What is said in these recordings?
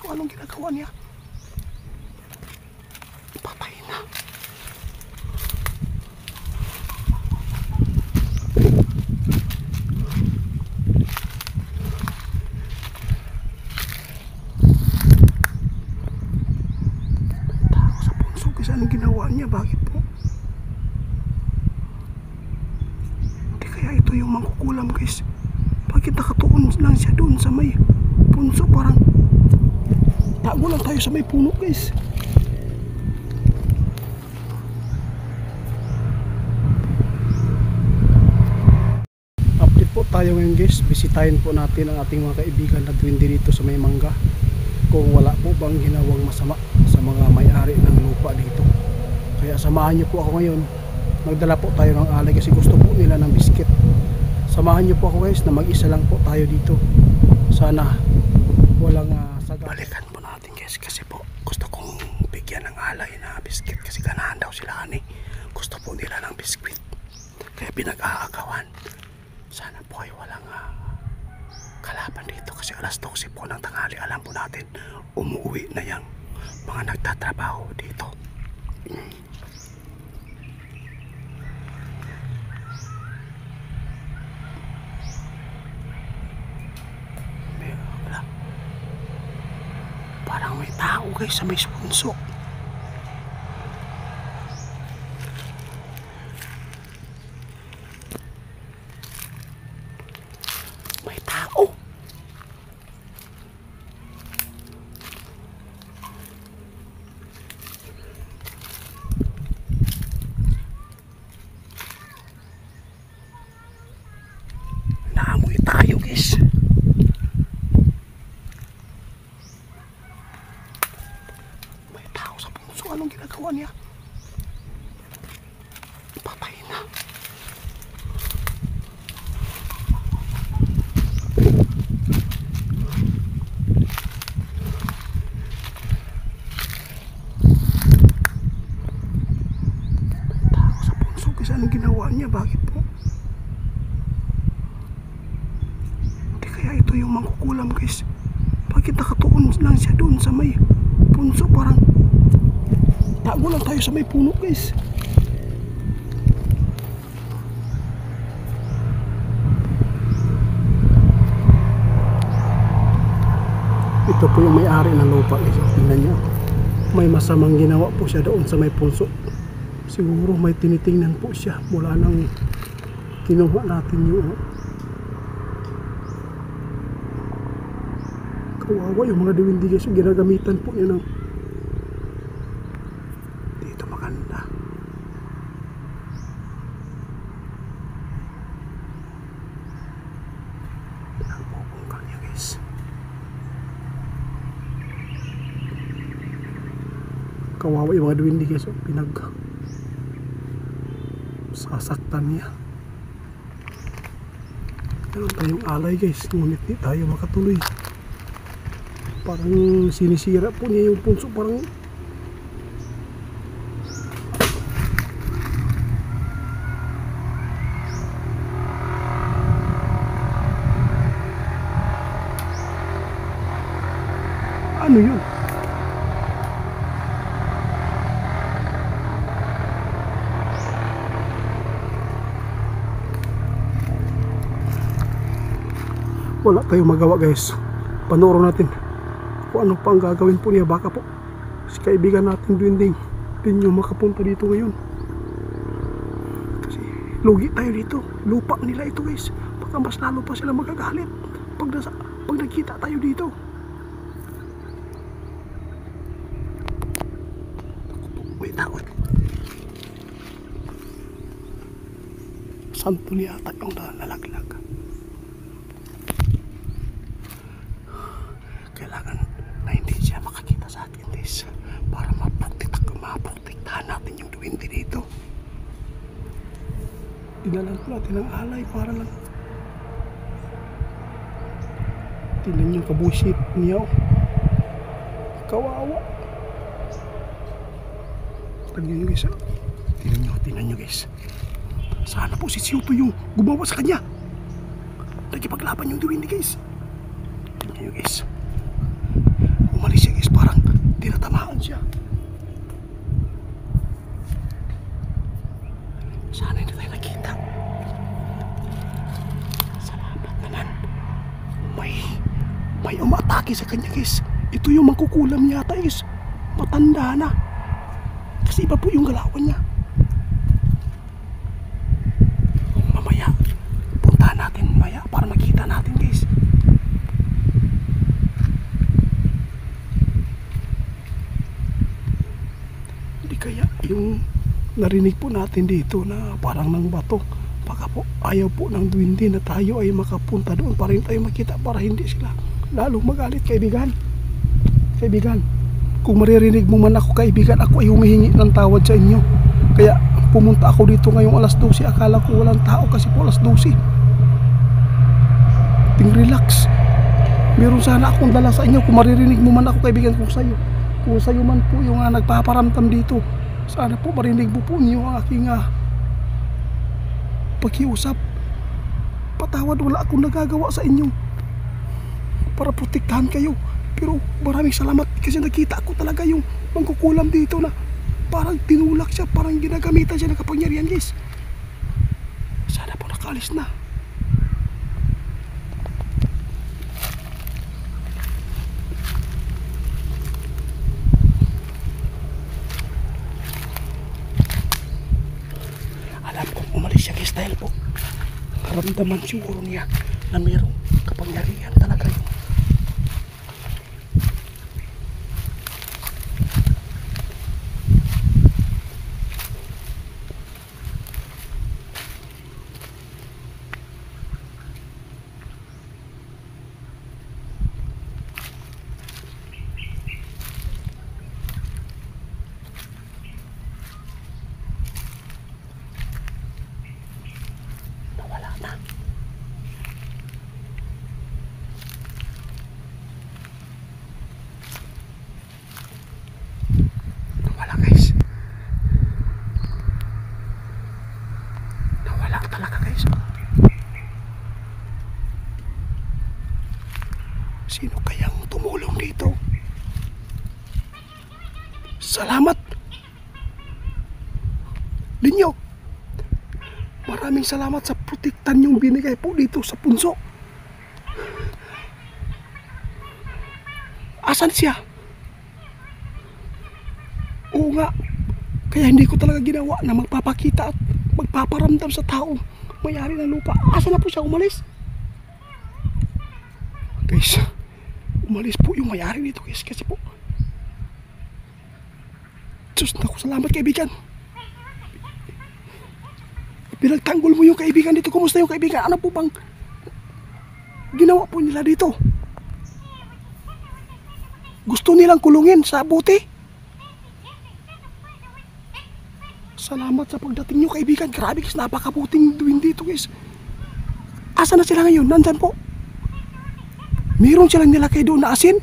punso. Anong ginagawa niya? Patay na. Tao sa punso. Kasi anong ginawa niya? Bakit po? Hindi kaya ito yung mangkukulam, guys? Bakit nakatuon lang siya doon sa may punso? Parang tago lang tayo sa may puno, guys. Update po tayo ngayon, guys. Bisitahin po natin ang ating mga kaibigan na duwende dito sa may mangga, kung wala po bang ginawang masama sa mga may-ari ng lupa dito. Kaya samahan niyo po ako ngayon. Magdala po tayo ng alay kasi gusto po nila ng biskit. Samahan niyo po ako, guys, na mag-isa lang po tayo dito. Sana walang saga. Balikan po natin, guys, kasi po gusto kong bigyan ng alay na biskit kasi ganahan daw sila, ani. Gusto po nila ng biskit. Kaya pinag-aagawan. Sana po ay walang kalaban dito kasi alas 12 po ng tanghali. Alam po natin, umuwi na yung mga nagtatrabaho dito. Parang may tao, guys, sa may punso. May tao. Naamoy tayo, guys. Anong ginagawa niya? Patay na. Tao sa punso. Kasi anong ginawa niya? Bakit po? Hindi kaya ito yung mangkukulam, guys? Bakit nakatuon lang siya doon sa may punso? Parang tago lang tayo sa may puno, guys. Ito po yung may-ari ng lupa, guys. Tingnan nyo. May masamang ginawa po siya doon sa may punso. Siguro may tinitingnan po siya mula nang kinuha natin yung kawawa yung mga diwindi, guys. Ginagamitan po niya ng kawawa yung mga duwindi, guys. Sasaktan niya. Meron tayong alay, guys, ngunit di tayo makatuloy. Parang sinisira po niya yung punso. Parang ano yun? Wala tayong magawa, guys. Panoorin natin kung ano pa ang gagawin po niya. Baka po si kaibigan natin duwinding din yung makapunta dito ngayon. Kasi lugi tayo dito. Lupa nila ito, guys. Baka mas lalo pa sila magagalit pag nagkita tayo dito. May tao. Santo niya ata yung nalaglag. Kailangan na hindi siya makakita sa atin, guys, para maprotektahan natin yung duwende dito. Dinalan po natin ang alay para lang. Tingnan yung kabushit niya. Kawawa. Tingnan nyo, guys. Tingnan nyo, guys. Sana po si Siuto yung gumawa sa kanya. Nagkipaglaban yung duwende, guys. Tingnan nyo, guys. Umalis siya. Sana hindi tayo nakita. Salamat naman. May umatake sa kanya guys. Ito yung mangkukulam yata guys. Matanda na. Kasi iba po yung galawan niya. Mamaya, puntahan natin mamaya para makita natin guys. Hindi kaya yung narinig po natin dito na parang ng bato, baka po ayaw po ng duwende na tayo ay makapunta doon para hindi tayo makita, para hindi sila lalong magalit. Kaibigan, kung maririnig mo man ako kaibigan, ako ay humihingi ng tawad sa inyo. Kaya pumunta ako dito ngayong alas 12. Akala ko walang tao kasi po alas 12. Ting relax. Meron sana akong dala sa inyo. Kung maririnig mo man ako kaibigan, kung sa'yo man po yung nagpaparamdam dito, sana po marinig mo po niyo ang aking pakiusap. Patawad, wala akong nagagawa sa inyo para protektahan kayo. Pero maraming salamat kasi nakita ko talaga yung mangkukulam dito na parang tinulak siya, parang ginagamitan siya ng kapangyarihan guys. Sana po nakaalis na. Alam kong umalis siya guys dahil po karamdaman siguro niya na mayroong kapangyarihan talaga yun. Nawala na. Nawala guys. Nawala talaga guys. Sino kayang tumulong dito? Salamat Linyo. Maraming salamat sa protektan yung binigay po dito sa punso. Asan siya? Oo nga. Kaya hindi ko talaga ginawa na magpapakita at magpaparamdam sa taong may-ari ng lupa. Asan na po siya? Umalis? Guys, umalis po yung may-ari dito guys. Kasi po, Diyos na ko, salamat kaibigan. Pinagtanggol mo yung kaibigan dito. Kumusta yung kaibigan? Ano po bang ginawa po nila dito? Gusto nilang kulungin sa buti? Salamat sa pagdating nyo kaibigan. Grabe guys, napakabuting duwin dito guys. Asa na sila ngayon? Nandyan po. Meron silang nilakay doon na asin.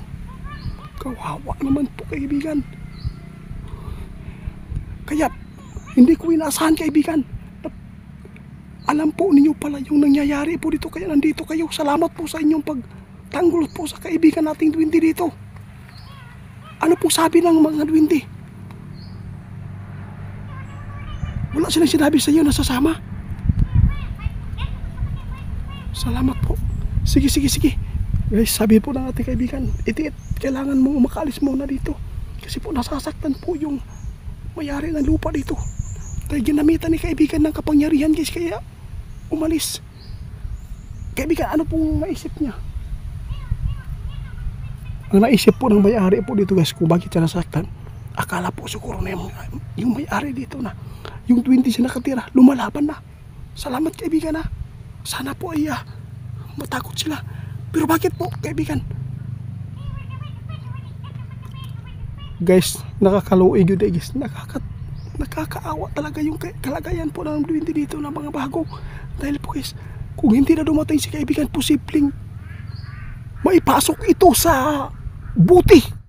Kawawa naman po kaibigan. Kaya hindi ko inaasahan kaibigan. Alam po ninyo pala yung nangyayari po dito, kaya nandito kayo. Salamat po sa inyong pagtanggol po sa kaibigan nating duwende dito. Ano po sabi ng mga duwende? Wala silang sinabi sa iyo na sasama. Salamat po. Sige. Guys, sabi po ng ating kaibigan, itiit, kailangan mong makaalis muna dito. Kasi po nasasaktan po yung may-ari ng lupa dito. Dahil ginamitan ni kaibigan ng kapangyarihan guys, kaya umalis. Kaibigan, ano pong naisip niya? Ang naisip po ng may-ari po dito guys, kung bakit siya nasaktan, akala po siguro na yung may-ari dito na yung 20 siya nakatira, lumalaban na. Salamat kaibigan ha. Sana po ay matakot sila. Pero bakit po kaibigan? Guys, nakakaluig yun guys. Nakakaawa talaga yung kalagayan po ng duwende dito ng mga bago. Dahil po guys, kung hindi na dumating si kaibigan, posibleng maipasok ito sa buti.